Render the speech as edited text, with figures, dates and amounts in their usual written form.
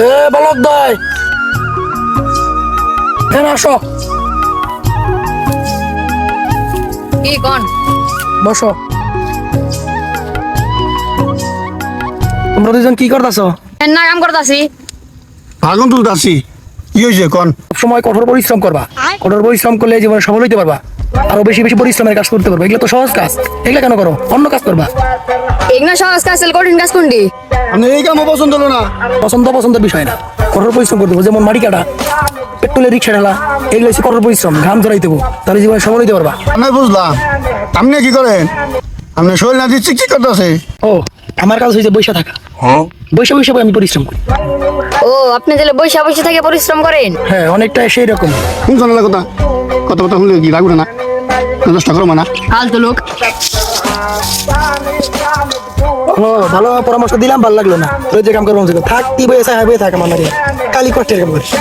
এ বলদ ভাই, এখানে আসো, কি কোন? বসো। তোমরা দুজন কি করতেছো? না কাম করতাছি। আগুন তুলতাছি। কি হয়েছে কোন? সবসময় কঠোর পরিশ্রম করবা। কঠোর পরিশ্রম করলে জীবনে সফল হইতে পারবা। আরো বেশি বেশি পরিশ্রমের কাজ করতে পারবা। এগুলো তো সহজ কাজ, এগুলো কেন করো? অন্য কাজ করবা। এগুলো সহজ কাজ, কঠিন কাজ কোনটি? আপনি এই কামও পছন্দ হলো না? পছন্দের বিষয় না, কঠোর পরিশ্রম করতে হবে। যেমন মাটি কাটা, পেট্রোলের রিক্সা ঢালা, এগুলো হচ্ছে কঠোর পরিশ্রম। ঘাম ঝরাইতে হবে, তাহলে জীবনে সফল হইতে পারবা। আমি বুঝলাম। আপনি কি করেন? আপনি শরীর না দিচ্ছি কি করতেছে? ও, আমার কাজ হয়েছে বৈশা থাকা। বৈশা বৈশা আমি পরিশ্রম করি। ও, আপনি তাহলে বৈশা বৈশা থেকে পরিশ্রম করেন? হ্যাঁ, অনেকটা সেই রকম। কোন জানালা কথা? কথা কথা শুনলে কি রাখবে না? দশটা করো না? ফালতু লোক। ও, ভালো পরামর্শ দিলাম, ভালো লাগলো না। তুই যে কাম করবো থাক, কি বইয়ে থাক আমার কালি কষ্টের কাম করিস।